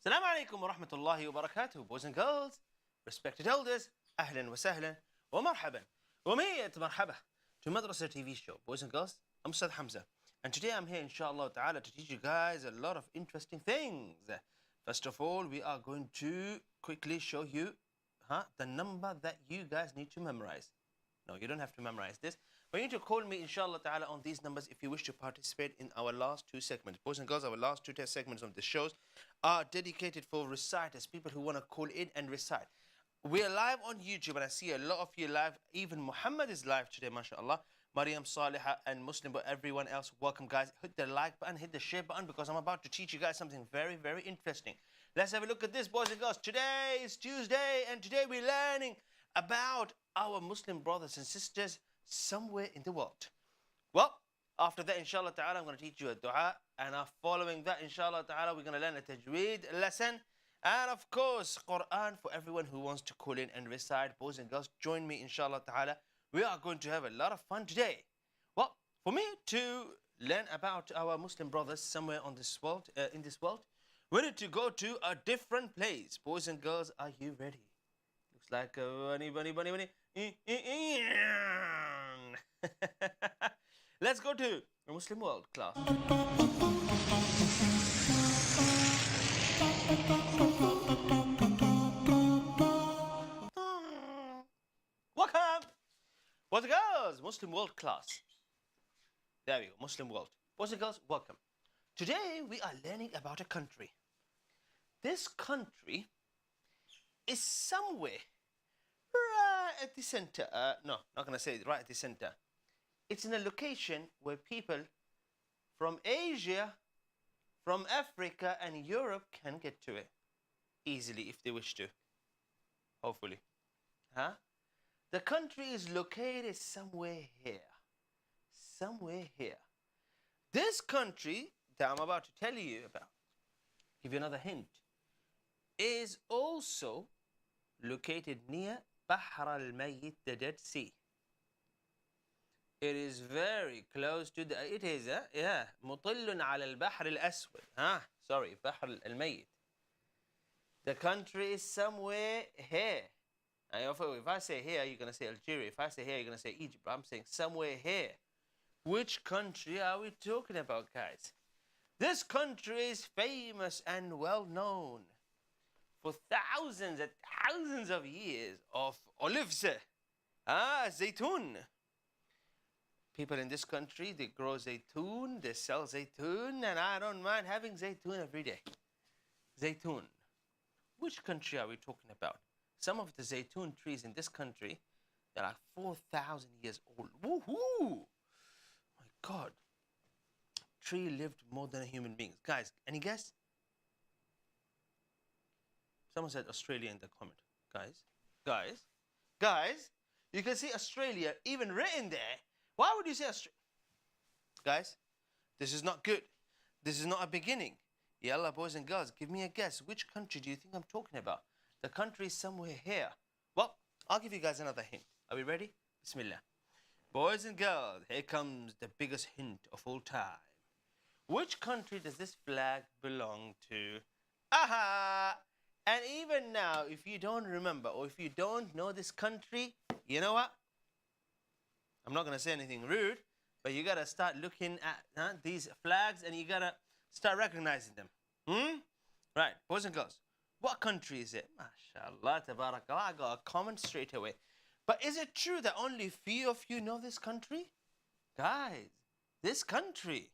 Assalamu alaikum wa rahmatullahi wa barakatuh, boys and girls, respected elders, ahlan wa sahlan, wa marhaban, wa miyat marhaba to Madrasah TV show. Boys and girls, I'm Ustaz Hamza, and today I'm here, inshallah ta'ala, to teach you guys a lot of interesting things. First of all, we are going to quickly show you the number that you guys need to memorize. No, you don't have to memorize this, but you need to call me, inshallah ta'ala, on these numbers if you wish to participate in our last two segments. Boys and girls, our last two segments of the shows are dedicated for reciters, people who want to call in and recite. We're live on YouTube, and I see a lot of you live. Even Muhammad is live today, mashallah. Mariam, Saliha, and Muslim, but everyone else, welcome, guys. Hit the like button, hit the share button, because I'm about to teach you guys something very, very interesting. Let's have a look at this, boys and girls. Today is Tuesday, and today we're learning about our Muslim brothers and sisters somewhere in the world. Well, after that, inshallah ta'ala, I'm going to teach you a dua, and following that, inshallah ta'ala, we're going to learn a Tajweed lesson, and of course, Qur'an for everyone who wants to call in and recite. Boys and girls, join me, inshallah ta'ala. We are going to have a lot of fun today. Well, for me to learn about our Muslim brothers somewhere on this world, in this world, we need to go to a different place. Boys and girls, are you ready? Looks like a bunny. Let's go to a Muslim world class. Welcome, boys and girls, Muslim world class. There we go, Muslim world. Boys and girls, welcome. Today we are learning about a country. This country is somewhere right at the center. No, not going to say right at the center. It's in a location where people from Asia, from Africa, and Europe can get to it easily if they wish to. Hopefully. The country is located somewhere here. Somewhere here. This country that I'm about to tell you about, give you another hint, is also located near Bahr al-Mayyit, the Dead Sea. It is very close to the, it is, مطل على البحر الأسود. Sorry, Bahr al-Mayyit. The country is somewhere here. And if I say here, you're going to say Algeria. If I say here, you're going to say Egypt. But I'm saying somewhere here. Which country are we talking about, guys? This country is famous and well known for thousands and thousands of years of olives. Zaytun. People in this country, they grow zaytun, they sell zaytun, and I don't mind having zaytun every day. Zaytun. Which country are we talking about? Some of the zaytun trees in this country, they're like 4,000 years old. Woohoo! My God. Tree lived more than a human being. Guys, any guess? Someone said Australia in the comment. Guys, you can see Australia even written there. Why would you say Australia? Guys, this is not good. This is not a beginning. Yalla, boys and girls, give me a guess. Which country do you think I'm talking about? The country is somewhere here. Well, I'll give you guys another hint. Are we ready? Bismillah. Boys and girls, here comes the biggest hint of all time. Which country does this flag belong to? Aha! And even now, if you don't remember or if you don't know this country, you know what? I'm not going to say anything rude, but you got to start looking at these flags and you got to start recognizing them. Right, boys and girls, what country is it? MashaAllah, tabarakallah, I got a comment straight away. But is it true that only few of you know this country? Guys, this country.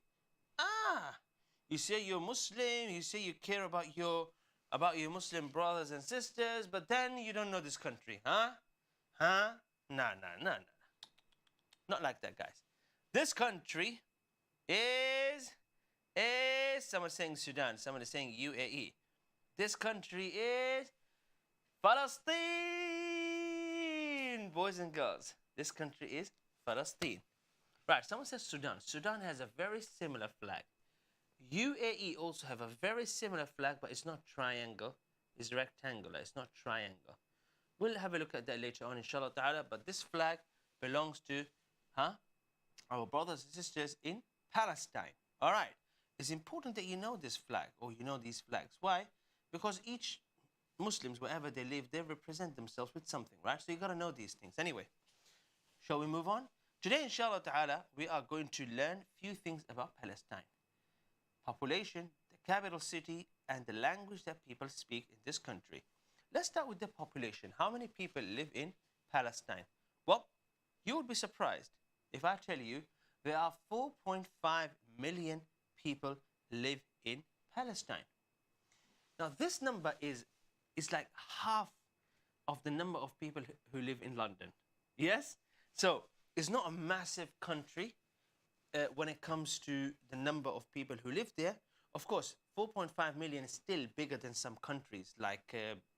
You say you're Muslim, you say you care about your Muslim brothers and sisters, but then you don't know this country, Nah. Not like that, guys. This country is Someone is saying Sudan. Someone is saying UAE. This country is Palestine, boys and girls. This country is Palestine. Right, someone says Sudan. Sudan has a very similar flag. UAE also have a very similar flag, but it's not triangle. It's rectangular. It's not triangle. We'll have a look at that later on, inshallah ta'ala. But this flag belongs to our brothers and sisters in Palestine. All right. It's important that you know this flag, or you know these flags. Why? Because each Muslims, wherever they live, they represent themselves with something, right? So you got to know these things. Anyway, shall we move on? Today, inshallah ta'ala, we are going to learn a few things about Palestine. Population, the capital city, and the language that people speak in this country. Let's start with the population. How many people live in Palestine? Well, you would be surprised if I tell you there are 4.5 million people live in Palestine. Now, this number is like half of the number of people who live in London. Yes? So, it's not a massive country when it comes to the number of people who live there. Of course, 4.5 million is still bigger than some countries like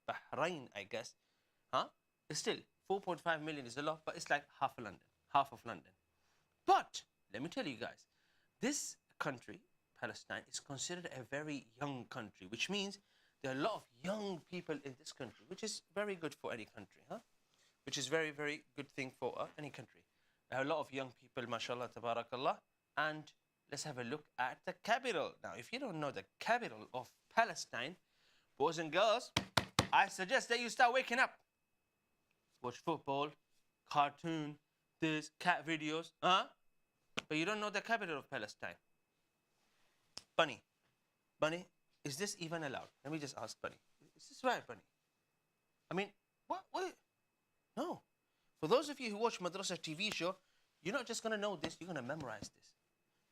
Bahrain, I guess. It's still 4.5 million is a lot, but it's like half of London. But let me tell you guys, this country, Palestine, is considered a very young country, which means there are a lot of young people in this country, which is very good for any country, which is very, very good thing for any country. There are a lot of young people, mashallah, tabarakallah. And let's have a look at the capital. Now, if you don't know the capital of Palestine, boys and girls, I suggest that you start waking up. Watch football, cartoon, this, cat videos, but you don't know the capital of Palestine. Bunny, is this even allowed? Let me just ask Bunny. Is this right, Bunny? I mean, what? No. For those of you who watch Madrasah TV show, you're not just going to know this, you're going to memorize this.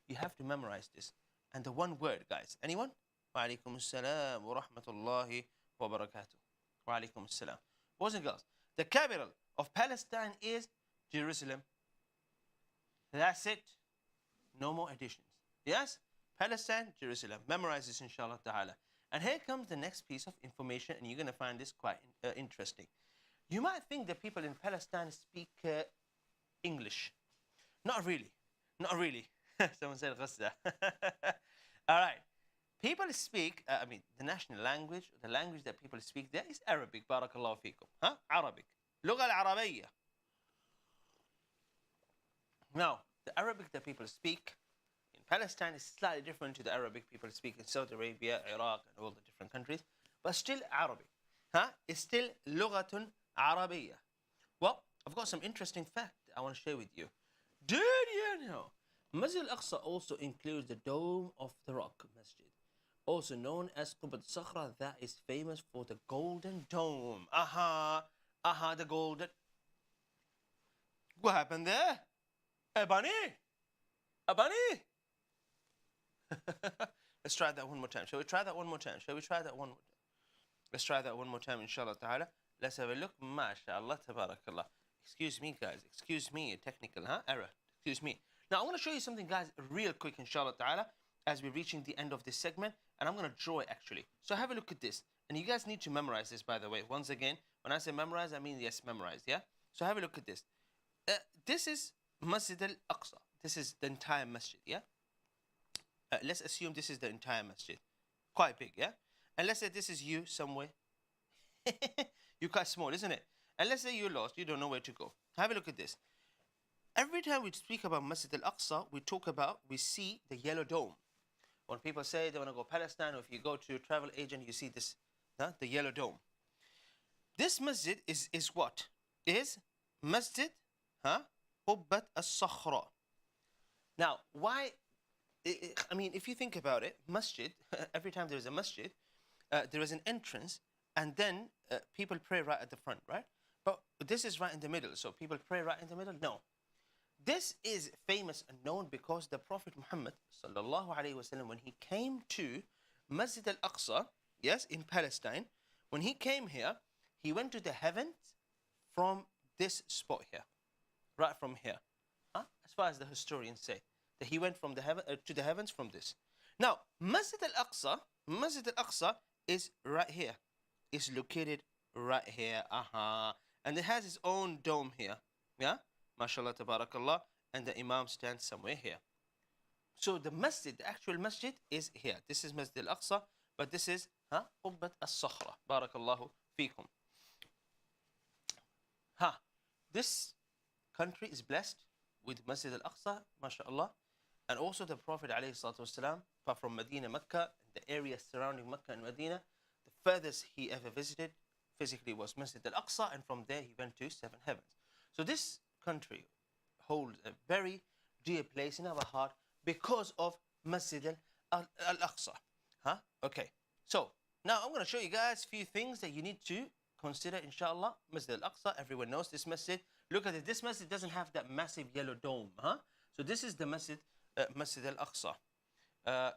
You have to memorize this. And the one word, guys. Anyone? Wa alaikum assalam wa rahmatullahi wa barakatuh. Wa alaikum assalam. Boys and girls, the capital of Palestine is Jerusalem. That's it. No more additions. Yes? Palestine, Jerusalem. Memorize this, inshallah ta'ala. And here comes the next piece of information, and you're going to find this quite interesting. You might think that people in Palestine speak English. Not really. Not really. Someone said Ghazza. All right. People speak, the national language, the language that people speak there is Arabic. Barakallahu feekum. Arabic. Lugha al-Arabiyya. Now, the Arabic that people speak in Palestine is slightly different to the Arabic people speak in Saudi Arabia, Iraq, and all the different countries, but still Arabic. It's still Lughatun Arabiyya. Well, I've got some interesting fact I want to share with you. Did you know Masjid al-Aqsa also includes the Dome of the Rock Masjid, also known as Qubbat Sakhra, that is famous for the Golden Dome. The golden. What happened there? A bunny? Let's try that one more time. Shall we try that one more time? Let's try that one more time, inshallah ta'ala. Let's have a look. MashaAllah, tabarakallah. Excuse me, guys. Excuse me, a technical error. Excuse me. Now, I want to show you something, guys, real quick, inshallah ta'ala, as we're reaching the end of this segment. And I'm going to draw it, actually. So have a look at this. And you guys need to memorize this, by the way. Once again, when I say memorize, I mean, yes, memorize, yeah? So have a look at this. This is Masjid al-Aqsa. This is the entire masjid, yeah? Let's assume this is the entire masjid. Quite big, yeah? And let's say this is you somewhere. You're quite small, isn't it? And let's say you're lost. You don't know where to go. Have a look at this. Every time we speak about Masjid al-Aqsa, we see the yellow dome. When people say they want to go Palestine, or if you go to a travel agent, you see this, the yellow dome. This masjid is what? Is Masjid Qubbat al-Sakhra. Now, why? If you think about it, masjid, every time there is a masjid, there is an entrance, and then people pray right at the front, right? But this is right in the middle, so people pray right in the middle? No. This is famous and known because the Prophet Muhammad, sallallahu alaihi wasallam, when he came to Masjid al-Aqsa, yes, in Palestine, when he came here, he went to the heavens from this spot here, right from here. As far as the historians say, that he went from the to the heavens from this. Now, Masjid al-Aqsa is right here. It's located right here. And it has its own dome here. Yeah? MashaAllah, tabarakallah. And the Imam stands somewhere here. So the masjid, the actual masjid is here. This is Masjid al-Aqsa, but this is Qubbat al-Sakhra. Barakallahu fikum. This country is blessed with Masjid al-Aqsa, mashallah. And also the Prophet ﷺ, apart from Medina, Mecca, the area surrounding Mecca and Medina, the furthest he ever visited physically was Masjid al-Aqsa, and from there he went to seven heavens. So this country holds a very dear place in our heart because of Masjid al-Aqsa. Okay. So now I'm going to show you guys a few things that you need to consider, inshallah. Masjid al-Aqsa, everyone knows this masjid. Look at it. This masjid doesn't have that massive yellow dome. So this is the masjid, Masjid al-Aqsa. I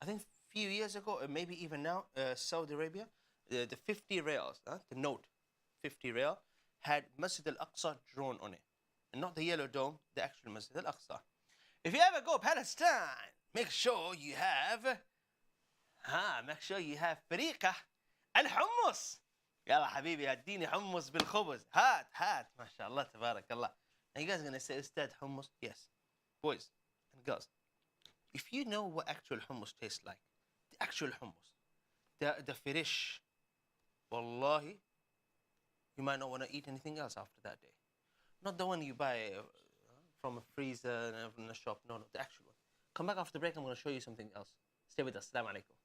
think a few years ago, or maybe even now, Saudi Arabia, the 50 reals, the note, 50 real, had Masjid al-Aqsa drawn on it. And not the yellow dome, the actual Masjid al-Aqsa. If you ever go Palestine, make sure you have فريقة الحمص. يلا حبيبي اديني حمص بالخبز. هات ما شاء الله تبارك الله. Now you guys are going to say, Ustad, hummus? Yes. Boys and girls, if you know what actual hummus tastes like, the actual hummus, the firish, wallahi, you might not want to eat anything else after that day. Not the one you buy from a freezer and from the shop. No, the actual one. Come back after the break, I'm going to show you something else. Stay with us. Assalamu alaikum.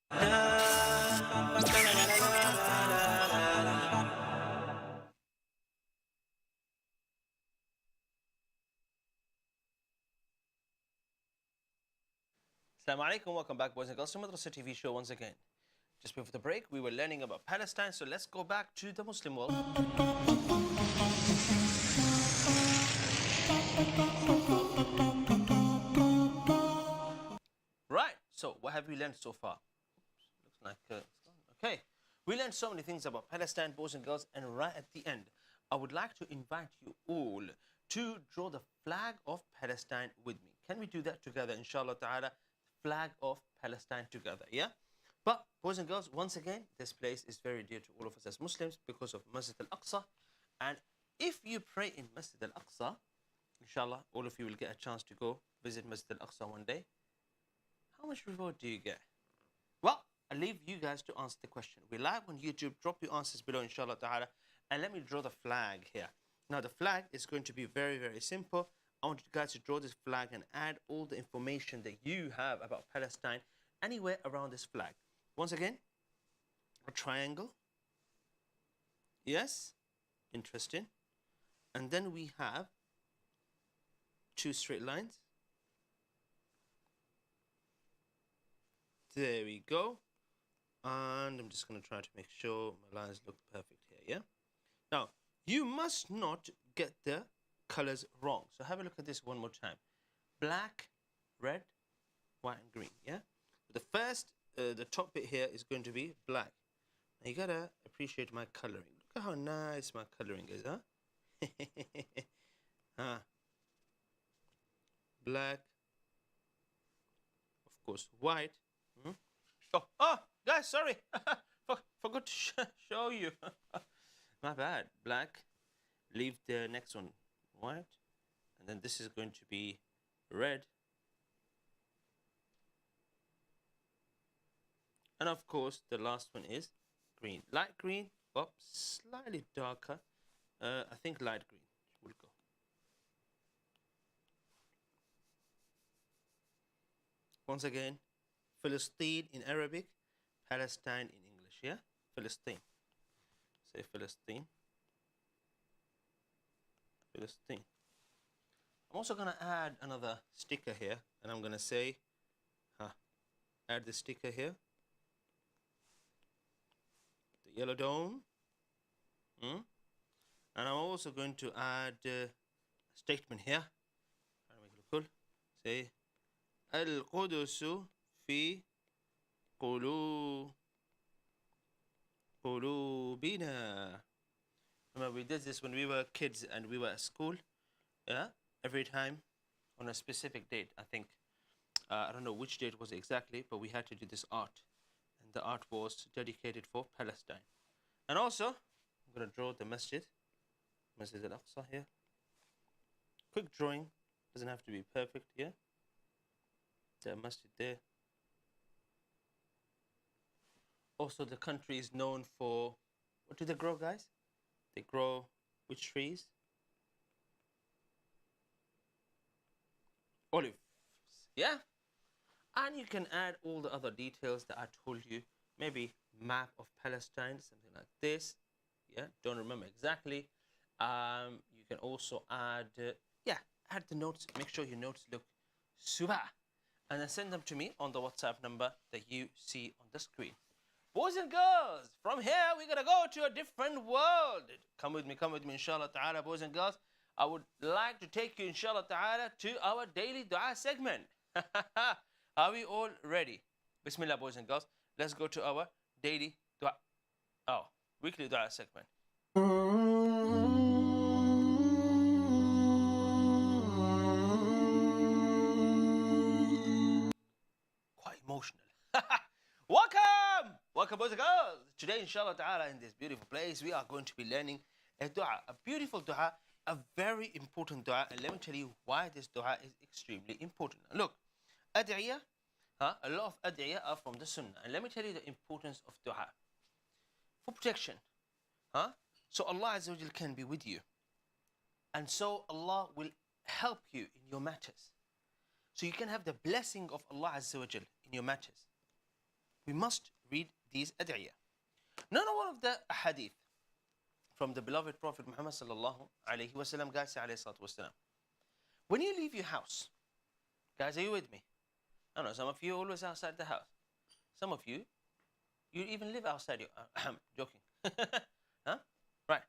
Assalamu alaikum, welcome back, boys and girls, to Madrasah TV show once again. Just before the break, we were learning about Palestine, so let's go back to the Muslim world. Right, so what have we learned so far? Looks like it's gone. Okay, we learned so many things about Palestine, boys and girls, and right at the end, I would like to invite you all to draw the flag of Palestine with me. Can we do that together, inshallah ta'ala? Flag of Palestine together, yeah? But, boys and girls, once again, this place is very dear to all of us as Muslims because of Masjid al-Aqsa. And if you pray in Masjid al-Aqsa, inshallah, all of you will get a chance to go visit Masjid al-Aqsa one day. How much reward do you get? Well, I'll leave you guys to answer the question. We're live on YouTube. Drop your answers below, inshallah ta'ala. And let me draw the flag here. Now, the flag is going to be very, very simple. I want you guys to draw this flag and add all the information that you have about Palestine anywhere around this flag. Once again, a triangle. Yes, interesting. And then we have two straight lines. There we go. And I'm just going to try to make sure my lines look perfect here, yeah? Now, you must not get the colors wrong. So have a look at this one more time. Black, red, white, and green, yeah? The first, the top bit here is going to be black. Now you gotta appreciate my coloring. Look at how nice my coloring is, huh? Black, of course, white. Oh, guys, sorry. Forgot to show you. My bad. Black. Leave the next one white. And then this is going to be red. And of course, the last one is green. Light green, or slightly darker. I think light green will go. Once again, Palestine in Arabic, Palestine in English, yeah? Palestine. Say Palestine. Palestine. I'm also going to add another sticker here, and I'm going to say, add the sticker here. The yellow dome. And I'm also going to add a statement here. Try to make it look cool. Say, Al-Qudus fi qulubina. Remember, we did this when we were kids and we were at school. Yeah, every time on a specific date. I think I don't know which date was exactly, but we had to do this art, and the art was dedicated for Palestine. And also, I'm gonna draw the Masjid al-Aqsa here. Quick drawing, doesn't have to be perfect. Yeah, the Masjid there. Also, the country is known for, what do they grow, guys? They grow which trees? Olives. Yeah? And you can add all the other details that I told you. Maybe map of Palestine, something like this. Yeah, don't remember exactly. You can also add, add the notes. Make sure your notes look super. And then send them to me on the WhatsApp number that you see on the screen. Boys and girls, from here we're going to go to a different world. Come with me, inshallah ta'ala, boys and girls. I would like to take you, inshallah ta'ala, to our daily dua segment. Are we all ready? Bismillah, boys and girls. Let's go to our daily dua. Weekly dua segment. Quite emotional. Welcome, boys and girls. Today, inshallah ta'ala, in this beautiful place, we are going to be learning a dua, a beautiful dua, a very important dua. And let me tell you why this dua is extremely important. Look, ad'iyah, a lot of ad'iyah are from the sunnah. And let me tell you the importance of dua. For protection. So Allah Azza wa Jal can be with you. And so Allah will help you in your matters. So you can have the blessing of Allah Azza wa Jal in your matters. we must read these ad'iyah. None of the hadith from the beloved Prophet Muhammad sallallahu alayhi wasallam, guys, alayhi salatu wasalam. When you leave your house, guys, are you with me? I know some of you are always outside the house. Some of you even live outside your joking. Huh? Right.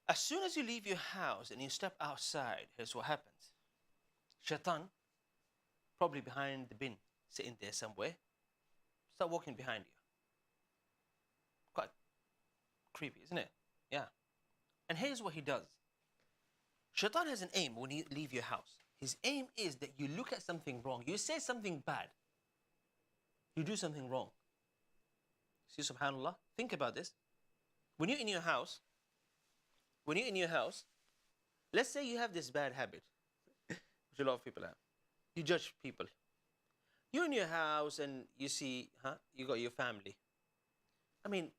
As soon as you leave your house and you step outside, here's what happens. Shaitan, probably behind the bin, sitting there somewhere, start walking behind you. Quite creepy, isn't it? Yeah. And here's what he does. Shaitan has an aim when you leave your house. His aim is that you look at something wrong. You say something bad. You do something wrong. See, subhanAllah, think about this. When you're in your house, let's say you have this bad habit, which a lot of people have. You judge people. You're in your house and you see, you got your family. I mean,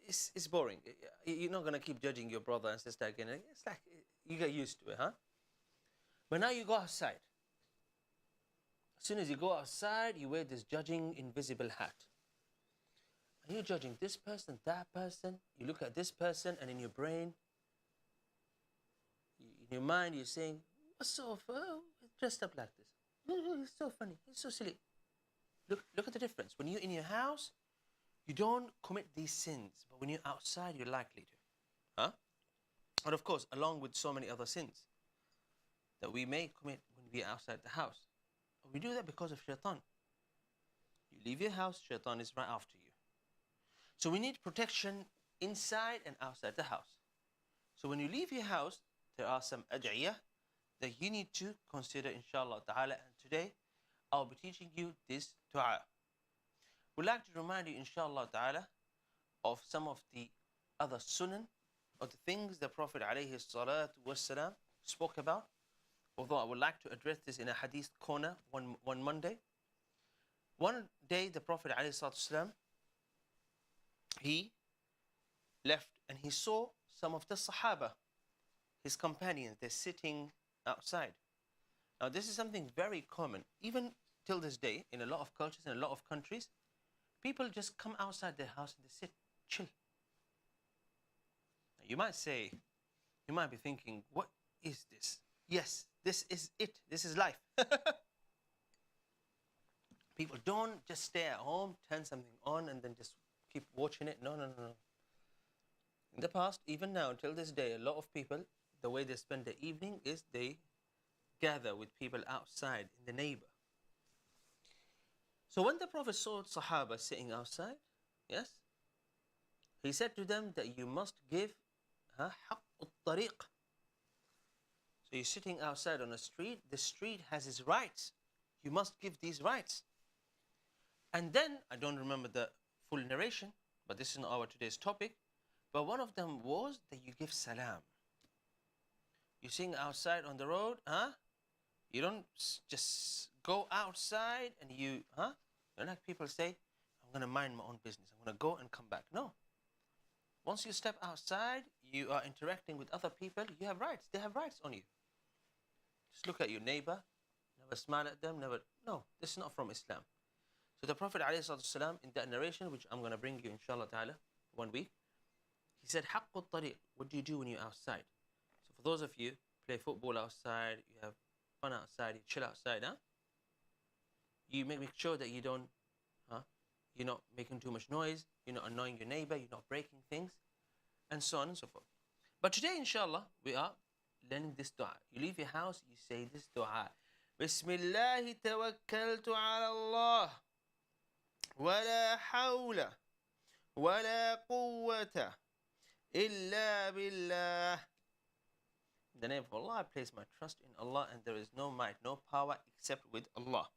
it's boring. You're not going to keep judging your brother and sister again. It's like you get used to it, huh? But now you go outside. As soon as you go outside, you wear this judging invisible hat. And you're judging this person, that person. You look at this person, and in your brain, in your mind, you're saying, what's so dressed up like this? It's so funny. It's so silly. Look at the difference. When you're in your house, you don't commit these sins. But when you're outside, you're likely to. Huh? And of course, along with so many other sins that we may commit when we're outside the house. We do that because of shaitan. You leave your house, shaitan is right after you. So we need protection inside and outside the house. So when you leave your house, there are some ad'iyah that you need to consider, inshallah ta'ala. And today, I'll be teaching you this dua. We'd like to remind you, inshallah ta'ala, of some of the other sunan, of the things the Prophet alayhi salatu wassalam spoke about. Although I would like to address this in a hadith corner one Monday. One day the Prophet alayhi salatu wassalam, he left and he saw some of the Sahaba, his companions, they're sitting outside. Now this is something very common, even till this day, in a lot of cultures, in a lot of countries. People just come outside their house and they sit, chill. Now you might be thinking, what is this? Yes, this is it. This is life. People don't just stay at home, turn something on, and then just keep watching it. No. In the past, even now, till this day, a lot of people, the way they spend the evening is they gather with people outside in the neighbor. So when the Prophet saw Sahaba sitting outside, yes, he said to them that you must give حق الطريق. So you're sitting outside on a street, the street has its rights. You must give these rights. And then, I don't remember the full narration, but this is not our today's topic, but one of them was that you give salam. You're sitting outside on the road, you don't just go outside and you know, like people say, I'm going to mind my own business. I'm going to go and come back. No. Once you step outside, you are interacting with other people. You have rights. They have rights on you. Just look at your neighbor. Never smile at them. No, this is not from Islam. So the Prophet ﷺ, in that narration, which I'm going to bring you, inshallah ta'ala, one week, he said, حق الطريق. What do you do when you're outside? So for those of you play football outside, you have fun outside, you chill outside, you make sure that you don't, you're not making too much noise, you're not annoying your neighbor, you're not breaking things, and so on and so forth. But today, inshallah, we are learning this dua. You leave your house, you say this dua. Bismillah tawakkaltu ala Allah, wa la hawla, wa la quwwata, illa billah. In the name of Allah, I place my trust in Allah, and there is no might, no power except with Allah.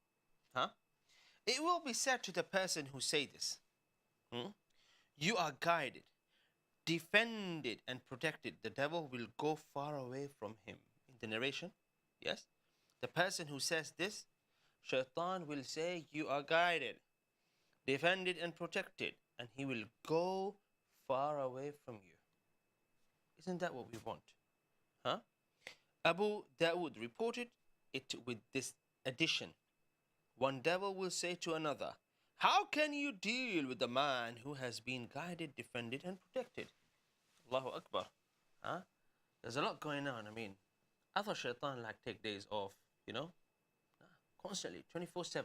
It will be said to the person who say this, you are guided, defended, and protected. The devil will go far away from him. In the narration, yes, the person who says this, shaitan will say, you are guided, defended, and protected, and he will go far away from you. Isn't that what we want? Abu Dawood reported it with this addition. One devil will say to another, How can you deal with the man who has been guided, defended, and protected? Allahu Akbar. Huh? There's a lot going on. I mean, I thought shaitan like take days off, you know? Constantly, 24/7.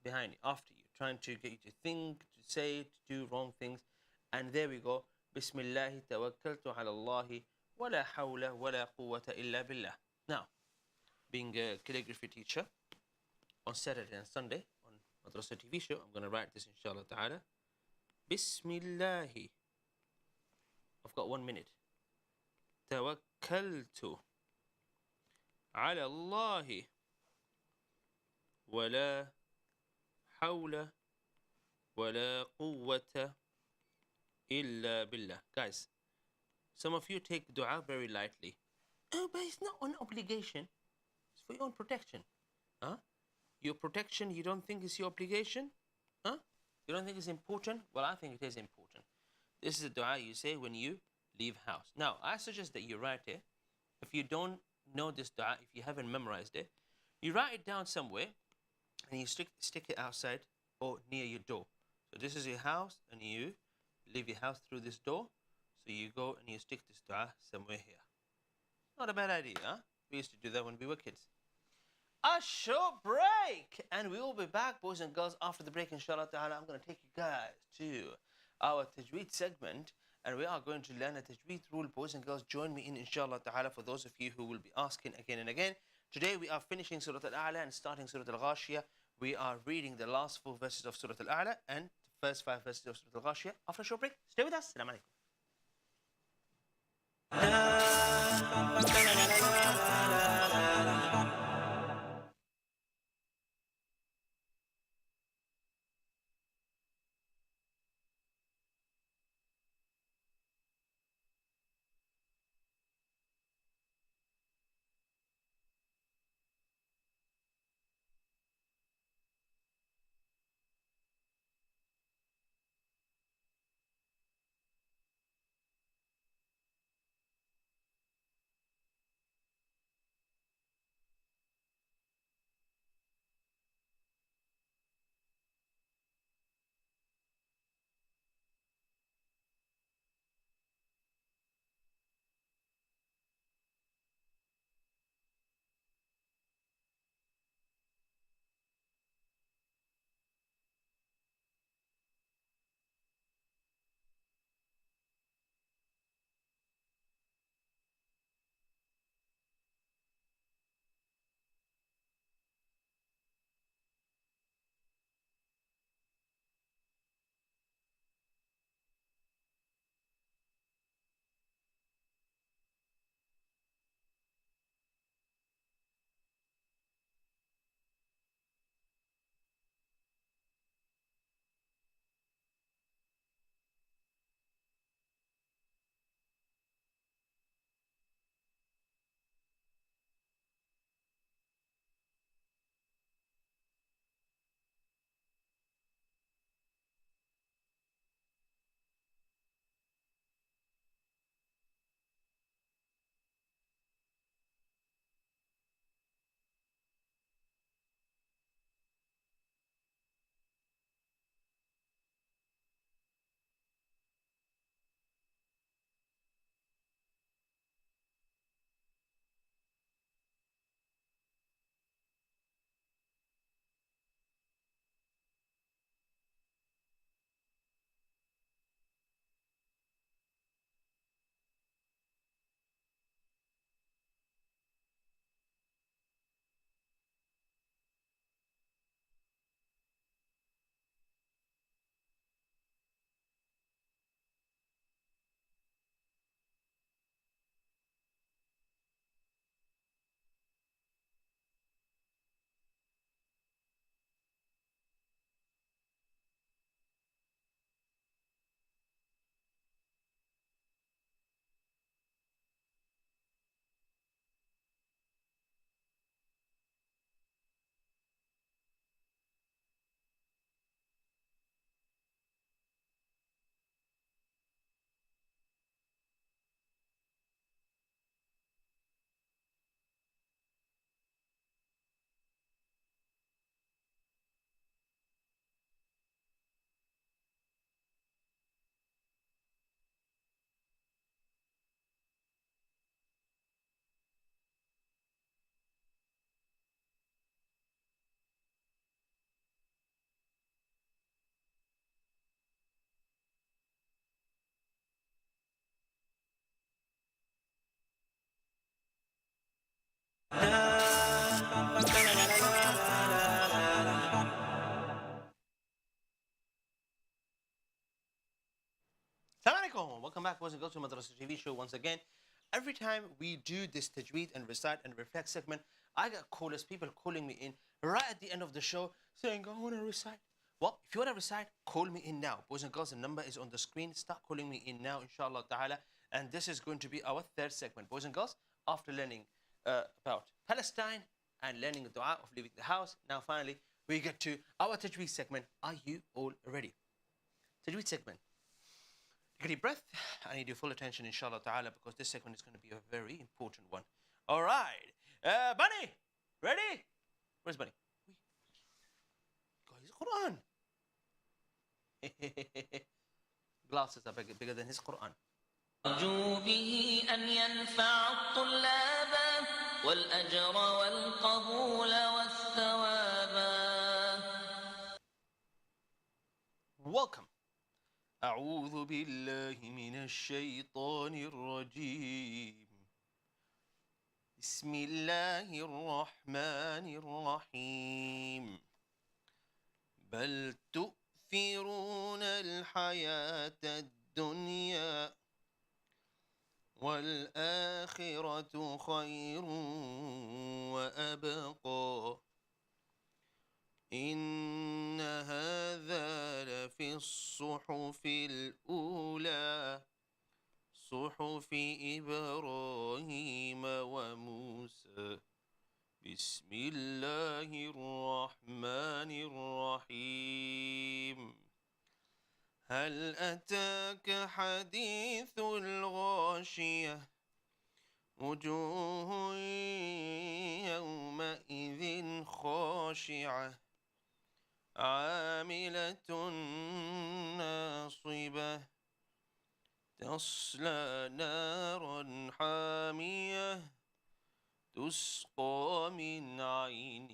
Behind you, after you, trying to get you to think, to say, to do wrong things. And there we go. Bismillahi tawakkaltu ala Allahi wa la hawla wa la quwwata illa billah. Now, being a calligraphy teacher, on Saturday and Sunday on Madrasah TV show, I'm going to write this inshallah ta'ala. Bismillahi. I've got 1 minute. Tawakkaltu ala Allahi wa la hawla wa la quwwata illa billah. Guys, some of you take dua very lightly. Oh, but it's not an obligation. It's for your own protection. Huh? Your protection, you don't think is your obligation? Huh? You don't think it's important? Well, I think it is important. This is a dua you say when you leave house. Now, I suggest that you write it. If you don't know this dua, if you haven't memorized it, you write it down somewhere and you stick it outside or near your door. So this is your house and you leave your house through this door. So you go and you stick this dua somewhere here. Not a bad idea, huh? We used to do that when we were kids. A short break, and we will be back, boys and girls, after the break, inshallah ta'ala. I'm going to take you guys to our Tajweed segment, and we are going to learn a Tajweed rule. Boys and girls, join me in, inshallah ta'ala, for those of you who will be asking again and again. Today we are finishing Surah Al-A'la and starting Surah Al-Ghashiyah. We are reading the last 4 verses of Surah Al-A'la and the first 5 verses of Surah Al-Ghashiyah. After a short break, stay with us. Assalamu alaikum. Assalamualaikum. Welcome back, boys and girls, to Madrasah TV show once again. Every time we do this Tajweed and Recite and Reflect segment, I get callers, people calling me in right at the end of the show saying, I want to recite. Well, if you want to recite, call me in now. Boys and girls, the number is on the screen. Start calling me in now, inshallah ta'ala. And this is going to be our third segment. Boys and girls, after learning about Palestine and learning the dua of leaving the house, now finally we get to our Tajweed segment. Are you all ready? Tajweed segment. Take a deep breath. I need your full attention, inshallah ta'ala, because this segment is going to be a very important one. All right. Bunny, ready? Where's Bunny? Guys, Qur'an. Glasses are bigger than his Qur'an. أرجو به أن ينفع الطلاب والأجر والقبول والثواب. Welcome. أعوذ بالله من الشيطان الرجيم. بسم الله الرحمن الرحيم. بل تؤثرون الحياة الدنيا والآخرة خير وأبقى. إن هذا لفي الصحف الأولى صحف إبراهيم وموسى. بسم الله الرحمن الرحيم. هل أتاك حديث الغاشية وجوه يومئذ خاشعة عاملة ناصبة تصلى نارا حامية تسقى من عين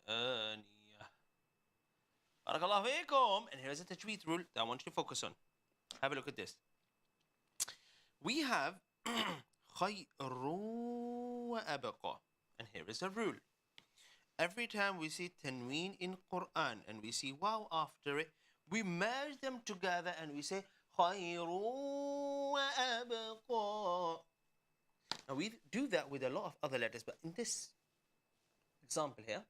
آنية. Barakallahu feekum. And here's a tajweed rule that I want you to focus on. Have a look at this. We have خير وأبقى. And here is a rule. Every time we see tanween in Qur'an and we see waw after it, we merge them together and we say خير وأبقى. Now we do that with a lot of other letters, but in this example here,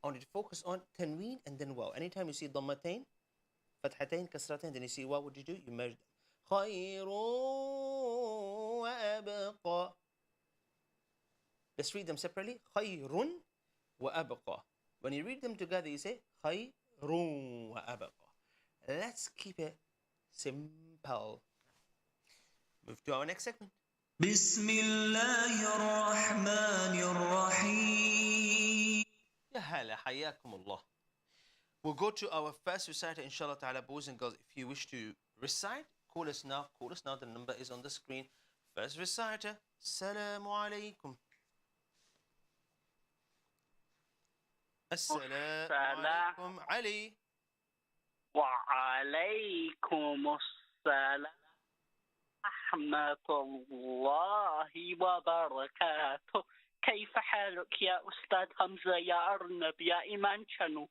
I want you to focus on tanween and then waw. Anytime you see dhammatain, fathatain, kasratain, then you see waw, what do? You merge them. خير وأبقى. Let's read them separately. خير وأبقى. When you read them together, you say خير وأبقى. Let's keep it simple. Move to our next segment. بسم الله الرحمن الرحيم. يا هلا حياكم الله. We'll go to our first reciter, inshallah ta'ala, boys and girls. If you wish to recite, call us now. Call us now. The number is on the screen. First reciter, Assalamu alaikum. Assalamu alaikum, Ali. وعليكم السلام ورحمة الله وبركاته. كيف حالك يا أستاذ حمزة يا أرنب يا إيمان Channel؟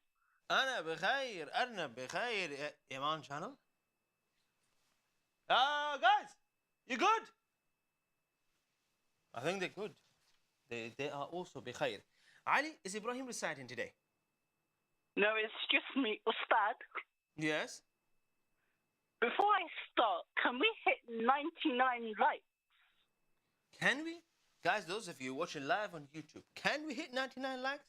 أنا بخير. أرنب بخير. Eman Channel. Guys, you good? I think they're good. They are also بخير. Ali, is Ibrahim reciting today? No, it's just me, Ustad. Yes. Before I start, can we hit 99 likes? Can we? Guys, those of you watching live on YouTube, can we hit 99 likes?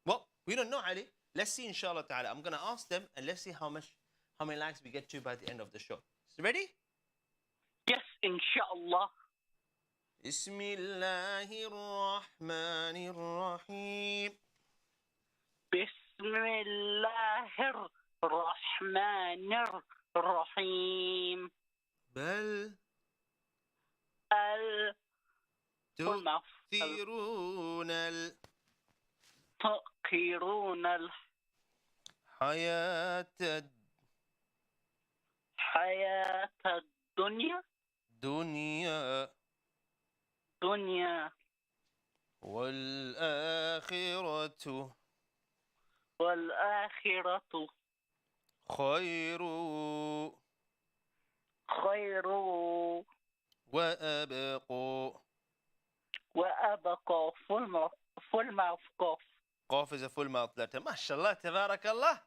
Well, we don't know, Ali. Let's see, inshallah ta'ala. I'm going to ask them and let's see how many likes we get to by the end of the show. So ready? Yes, inshallah. Bismillahir Rahmanir Rahim. Bismillahir Rahmanir Rahim. بل تؤثرون تؤثرون الحياة الدنيا الدنيا والآخرة والآخرة خير خير وأبقى. وأبقى. Full mouth cough. Qaf is a full mouth letter. MashaAllah, tabarakallah.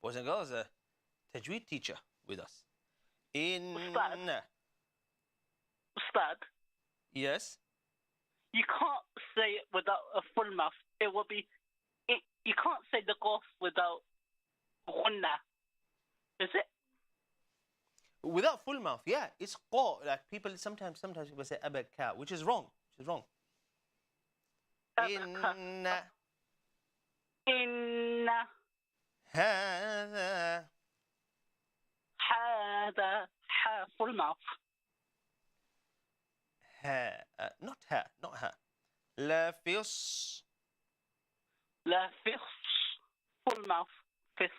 Boys and girls, a Tajweed teacher with us. Inna. Ustad, Yes. you can't say it without a full mouth. It will be. You can't say the cough without ghunna. Is it? Without full mouth, yeah. It's qa. Like people sometimes people say abaka, which is wrong. Inna. Inna هذا هذا full mouth. not ha. لفص. لا فخ full mouth. فخ.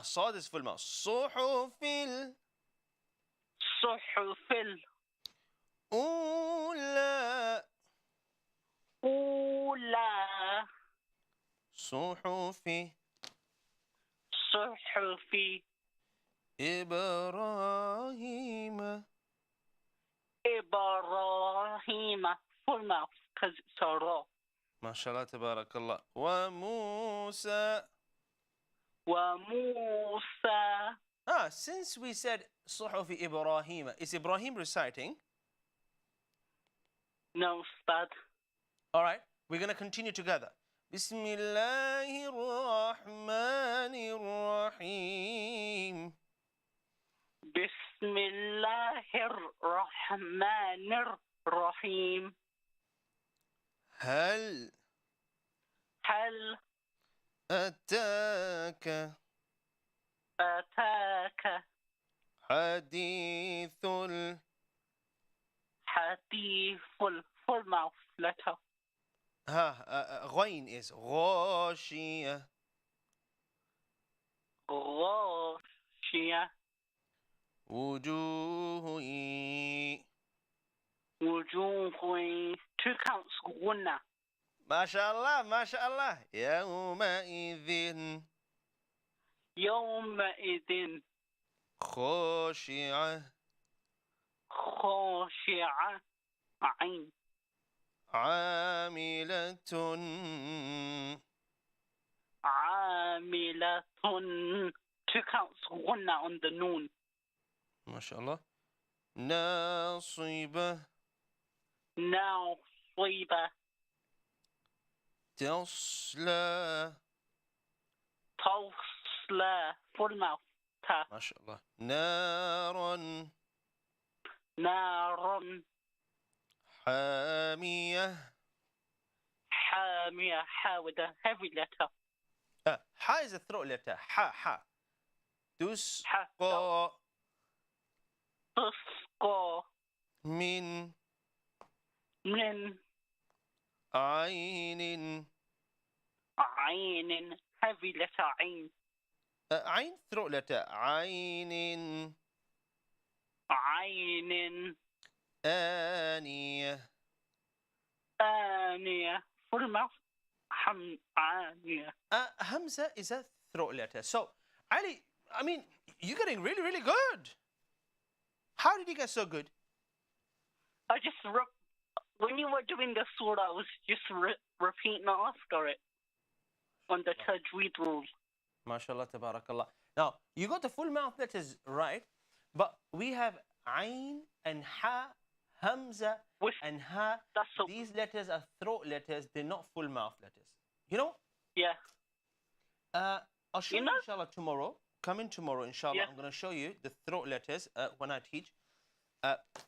صاد is full mouth. صحف صحف الأولى. أولى. صحف صحف إبراهيم. إبراهيم full mouth because it's a raw. ما شاء الله تبارك الله. وموسى. وموسى. Since we said صحف إبراهيم, is Ibrahim reciting? No, Ustad. All right, we're going to continue together. بسم الله الرحمن الرحيم. بسم الله الرحمن الرحيم. هل أتاك حديث حديث full mouth letter. غين is غاشية. غاشية. وجوه وجوه. 2 counts غنى. ما شاء الله. يومئذ يومئذ خاشعة. خاشعة. عين. عاملة. عاملة. 2 counts غنى on the noon. ما شاء الله. ناصبة. ناصبة. تصلى. تصلى full mouth. تا. ما شاء الله. نارا. نار. حامية. حامية. حا with a heavy letter. Ha is a throat letter. Ha. تسقى. تسقى. من عين. عين heavy letter. عين. عين throat letter. عين. عين. آنية. آنية full mouth. آنية. Hamza is a throat letter. So, Ali, I mean, you're getting really, really good. How did you get so good? I just when you were doing the surah, I was just repeating after it on the Tajweed rules. MashaAllah, tabarakallah. Now, you got the full mouth letters right, but we have Ain and Ha, Hamza and Ha. These letters are throat letters. They're not full mouth letters. You know? Yeah. I'll show you, inshallah, tomorrow. Come in tomorrow, inshallah. Yeah. I'm going to show you the throat letters when I teach.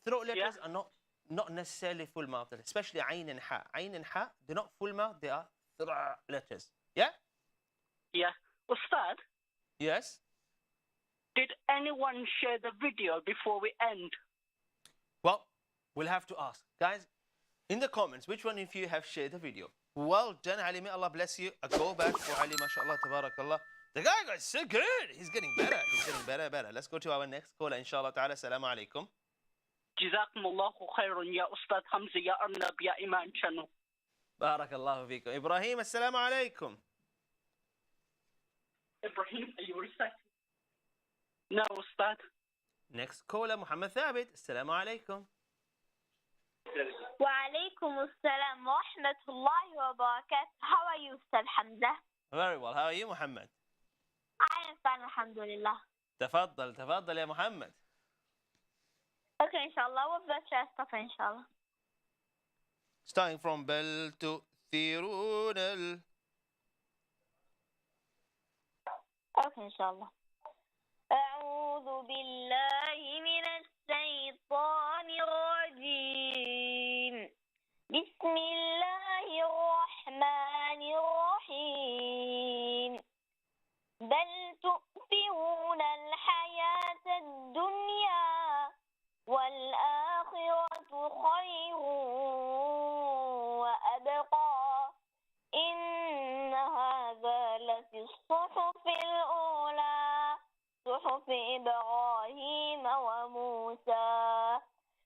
Throat letters are not necessarily full mouth letters, especially Ain and Ha. Ain and Ha, they're not full mouth, they are throat letters. Yeah? Yeah. Ustad? Yes? Did anyone share the video before we end? Well, we'll have to ask. Guys, in the comments, which one of you have shared the video? Well done, Ali. May Allah bless you. A go back for Ali, mashallah, tabarakallah. The guy got so good. He's getting better. Better. Let's go to our next caller, inshallah ta'ala. Assalamu alaikum. جزاكم الله خيرا يا أستاذ حمزة يا أرنب يا إيمان Channel. بارك الله فيكم. إبراهيم السلام عليكم. Ibrahim, are you reciting? No, Ustad. Next caller محمد ثابت. السلام عليكم. وعليكم السلام ورحمة الله وبركاته. How are you, Ustaz Hamza? Very well. How are you محمد? I am fine, alhamdulillah. تفضل تفضل يا محمد. Okay, inshallah. What verse should I start from, inshallah? Starting from بل تؤثرون Okay, inshallah. أعوذ بالله من الشيطان الرجيم. بسم الله الرحمن الرحيم. بل تؤثرون الحياة الدنيا والآخرة خير وأبقى إن هذا لفي الصحف الأولى صحف إبراهيم وموسى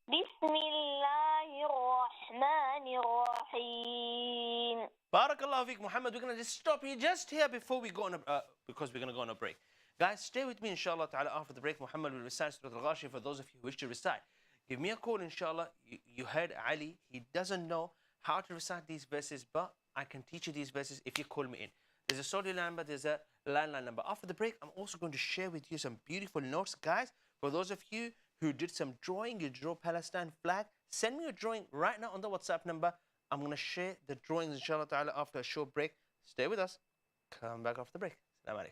بسم الله الرحمن الرحيم. بارك الله فيك محمد. We're going to just stop here just here before we go on because we're going to go on a break. Guys, stay with me inshallah ta'ala. After the break, Muhammad will recite Surah Al-Ghashiyah for those of you who wish to recite. Give me a call inshallah. You heard Ali. He doesn't know how to recite these verses, but I can teach you these verses if you call me in. There's a sorry number, there's a landline number. After the break, I'm also going to share with you some beautiful notes. Guys, for those of you who did some drawing, you draw Palestine flag, send me your drawing right now on the WhatsApp number. I'm going to share the drawings inshallah ta'ala after a short break. Stay with us. Come back after the break. Assalamu alaikum.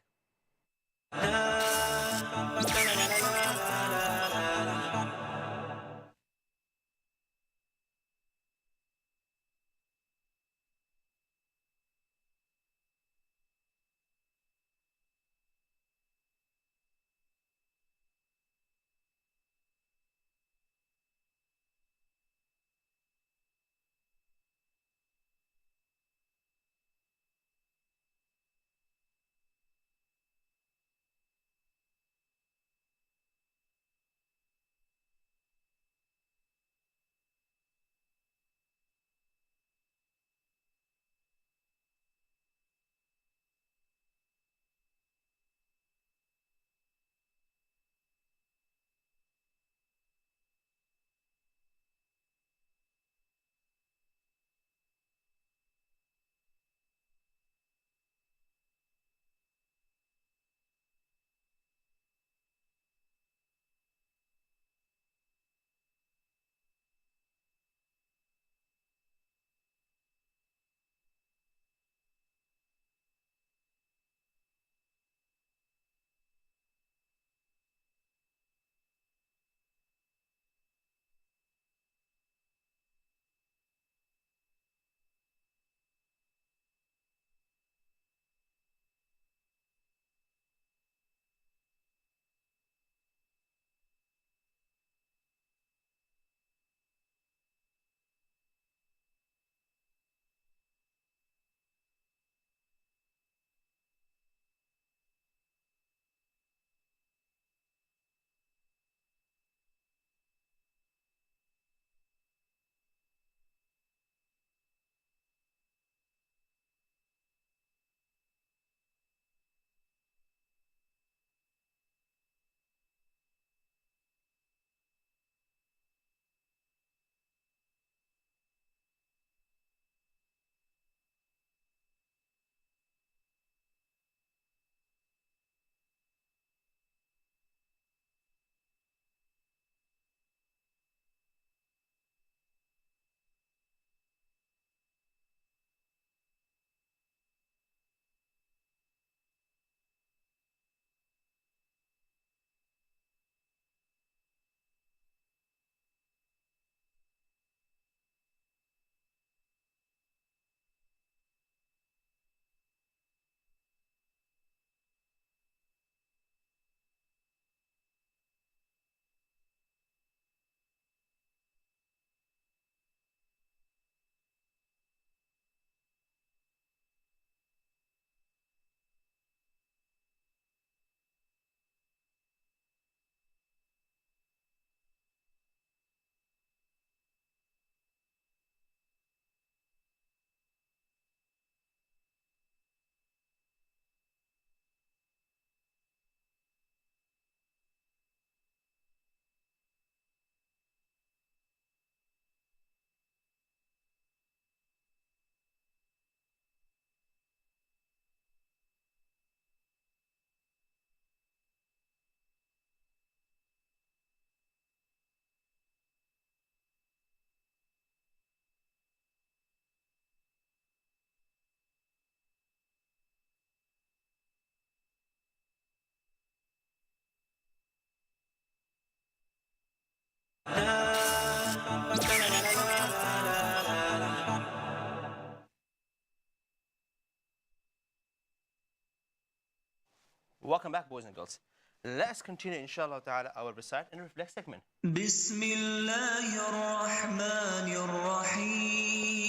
Welcome back, boys and girls. Let's continue, inshallah ta'ala, our recite and reflect segment. بسم الله الرحمن الرحيم.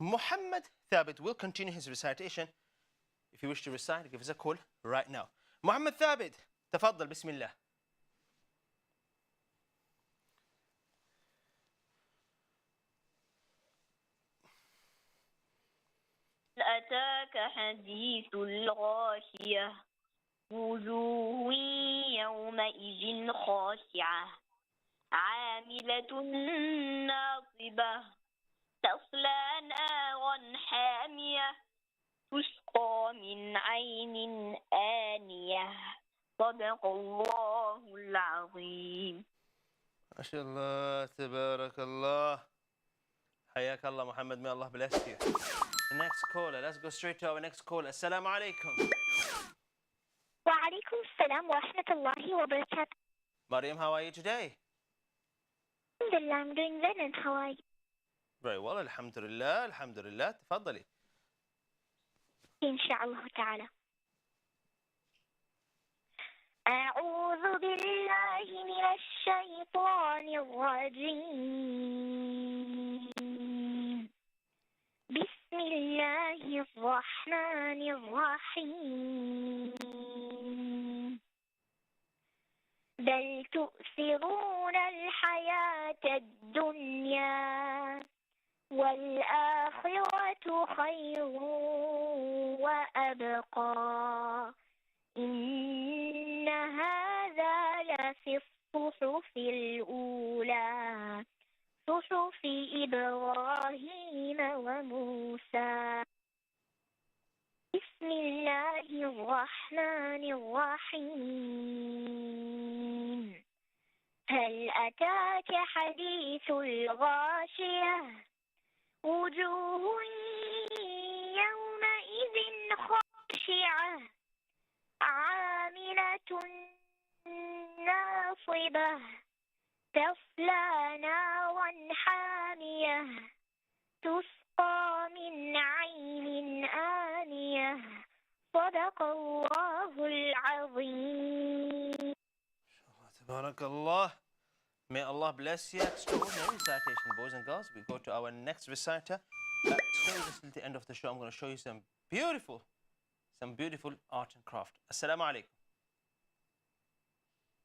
Muhammad Thabit will continue his recitation. If you wish to recite, give us a call right now. Muhammad Thabit, تفضل بسم الله. أتاك حديث الغاشية وجوه يومئذ خاشعة عاملة ناصبة تصلى نارا حامية تسقى من عين آنية صدق الله العظيم. ما شاء الله تبارك الله. حياك الله محمد, may Allah bless you. The next caller, let's go straight to our next caller. Assalamu alaikum. وعليكم السلام ورحمة الله وبركاته. Maryam, how are you today? Alhamdulillah, I'm doing well, and how are you? Very well, alhamdulillah, alhamdulillah. تفضلي. إن شاء الله تعالى. أعوذ بالله من الشيطان الرجيم. بسم الله الرحمن الرحيم. بل تؤثرون الحياة الدنيا والآخرة خير وأبقى إن هذا لفي الصحف الأولى صحف إبراهيم وموسى. بسم الله الرحمن الرحيم. هل أتاك حديث الغاشية وجوه يومئذ خاشعة عاملة ناصبة تصلى نارا حامية تسقى من عين آنية صدق الله العظيم. تبارك الله. May Allah bless you. Extraordinary recitation, boys and girls. We go to our next reciter. Today, this is the end of the show. I'm going to show you some beautiful art and craft. Assalamu alaikum.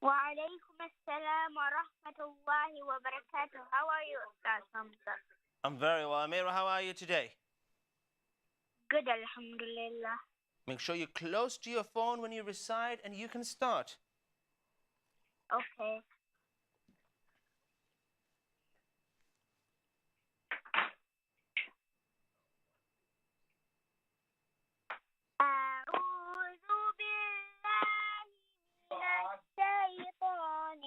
وعليكم السلام ورحمة الله وبركاته. How are you, Ustaz Hamza? I'm very well. Amira, how are you today? Good, alhamdulillah. Make sure you're close to your phone when you recite and you can start. Okay. أعوذ بالله من الشيطان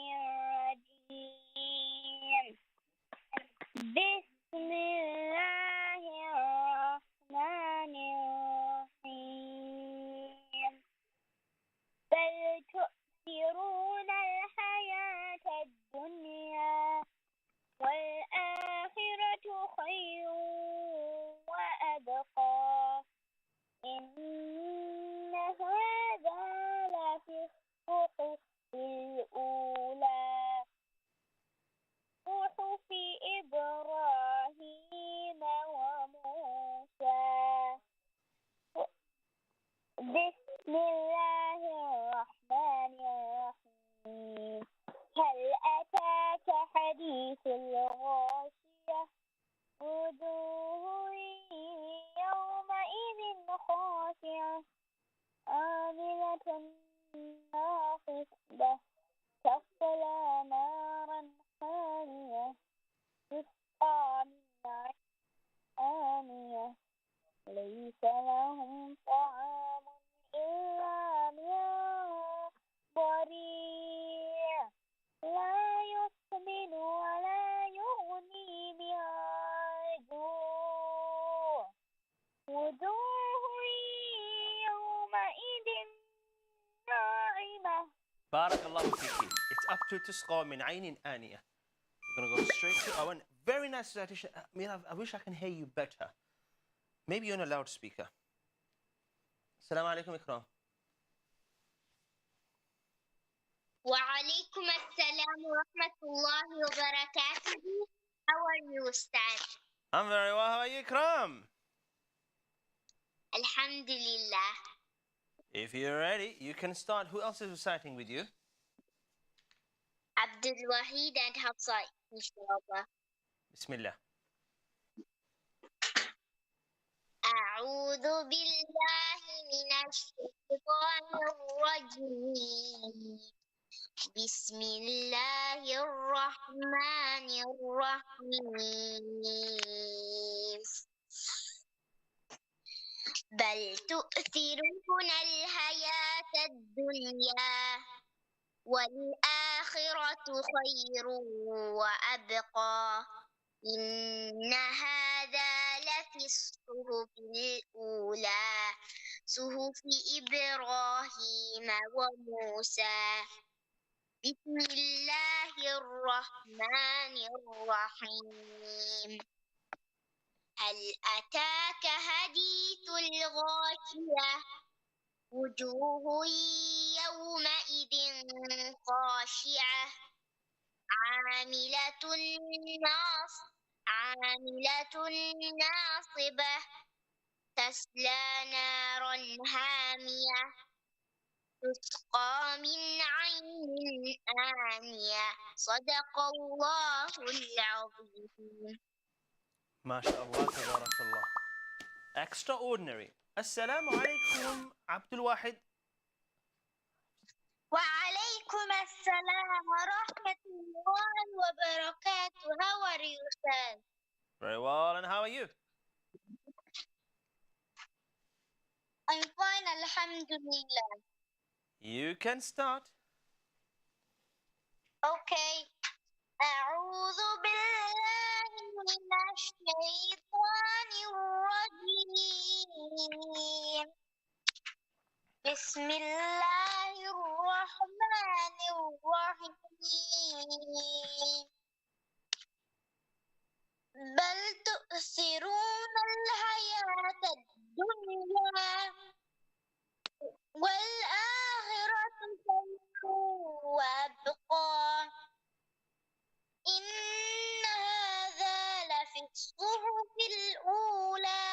الرجيم. بسم الله الرحمن الرحيم. بل تؤثرون الحياة الدنيا والآخرة خير وأبقى إن هذا لفي الصحف الأولى صحف إبراهيم بارك الله فيك. It's up to تسقى من عين آنية. We're going to go straight to our very nice recitation. I wish I can hear you better. Maybe you're on a loudspeaker. السلام عليكم إكرام. وعليكم السلام ورحمة الله وبركاته. How are you, Ustaz? I'm very well. How are you, Ikram? Alhamdulillah. If you're ready, you can start. Who else is reciting with you? Abdul Wahid and Hafsa, inshallah. Bismillah. أعوذ بالله من الشيطان الرجيم. بسم الله الرحمن الرحيم. بل تؤثرون الحياة الدنيا والآخرة خير وأبقى إن هذا لفي الصحف الأولى صحف إبراهيم وموسى. بسم الله الرحمن الرحيم. هل أتاك حديث الغاشية وجوه يومئذ خاشعة عاملة ناصبة تصلى نارا حامية تسقى من عين آنية. صدق الله العظيم. ما شاء الله تبارك الله. Extraordinary. السلام عليكم عبد الواحد. وعليكم السلام ورحمة الله وبركاته. How are you, Ustaz? Very well, and how are you? I'm fine, alhamdulillah. You can start. Okay. أعوذ بالله من الشيطان الرجيم. بسم الله الرحمن الرحيم. بل تؤثرون الحياة الدنيا والآخرة خير وأبقى إن هذا لفي الصحف الأولى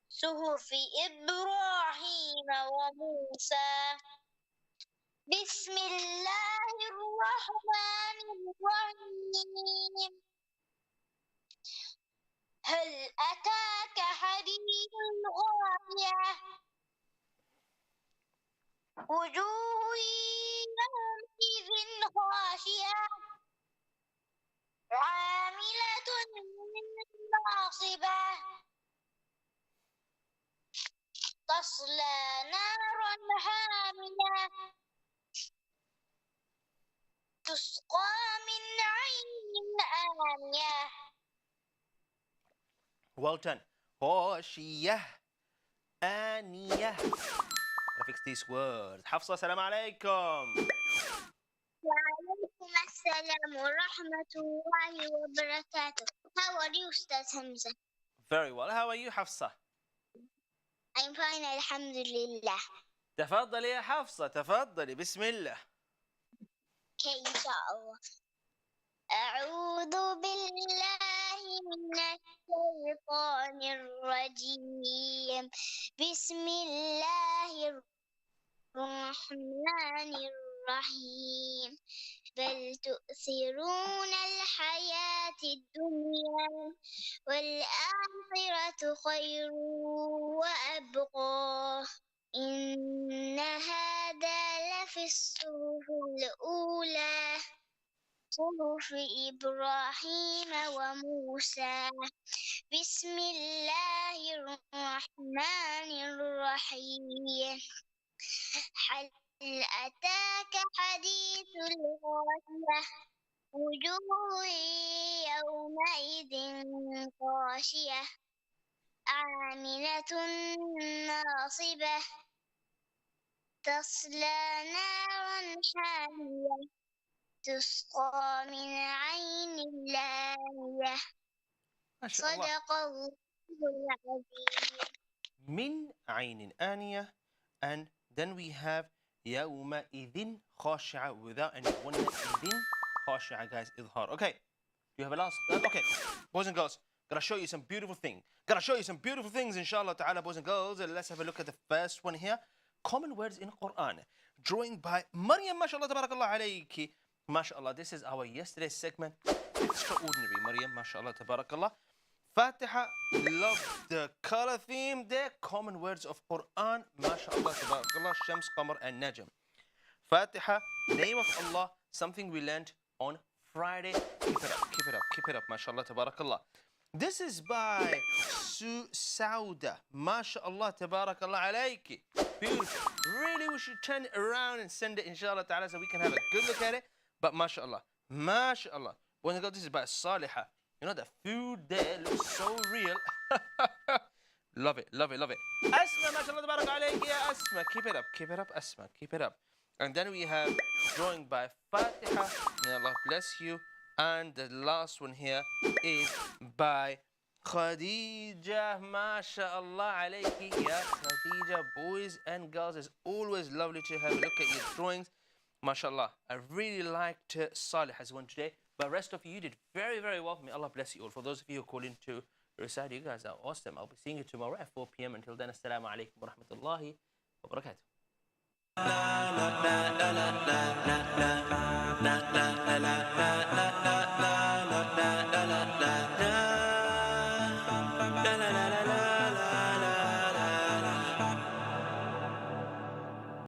صحف إبراهيم وموسى. بسم الله الرحمن الرحيم. هل أتاك حديث الغاشية وجوه يومئذ خاشعة عاملة ناصبة تصلى نارا حامية تسقى من عين آنية. Well done. خاشية آنية. I fix these words. حفصة السلام عليكم. وعليكم السلام ورحمة الله وبركاته. How are you, Ustaz Hamza? Very well. How are you, حفصة? I'm fine, alhamdulillah. تفضلي يا حفصة تفضلي. بسم الله. Okay, inshallah. أعوذ بالله من الشيطان الرجيم. بسم الله الرحمن الرحيم. بل تؤثرون الحياة الدنيا والآخرة خير وأبقى إن هذا لفي الصحف الأولى صحف إبراهيم وموسى. بسم الله الرحمن الرحيم. هل أتاك حديث الغاشية وجوه يومئذ خاشعة عاملة ناصبة تصلى نارا حامية تسقى من عين آنية ما شاء الله. صدق الله العظيم. من عين آنية. And then we have يومئذ خاشعة without any one. إذن خاشعة, guys. إظهار. Okay. Do you have a last? Okay. Boys and girls, gotta show you some beautiful things. Gotta show you some beautiful things, inshallah ta'ala, boys and girls. Let's have a look at the first one here. Common words in Qur'an. Drawing by Maryam, mashallah, tabarakallah alayki. Mashallah, this is our yesterday's segment. Extraordinary, Maryam, mashallah, tabarakallah. Fatiha, love the color theme there. Common words of Qur'an, mashallah, tabarakallah, Shams, Qamar, and Najm. Fatiha, name of Allah, something we learned on Friday. Keep it up, keep it up, keep it up, mashallah, tabarakallah. This is by Sauda, mashallah, tabarakallah alayki. Beautiful. Really, we should turn it around and send it, inshallah ta'ala, so we can have a good look at it. But mashallah, mashallah. When I got this is by Salihah. You know, the food there looks so real. Love it, love it, love it. Asma, mashallah, tabarakallah alayki, ya Asma. Keep it up, Asma, keep it up. And then we have drawing by Fatiha. May Allah bless you. And the last one here is by Khadija. MashaAllah alayki ya Khadija. Boys and girls, it's always lovely to have a look at your drawings. MashaAllah. I really liked Salihah's one today. But rest of you did very, very well. May Allah bless you all. For those of you who call in to Recite, you guys are awesome. I'll be seeing you tomorrow at 4 p.m. Until then, assalamu alaikum wa rahmatullahi wa barakatuh.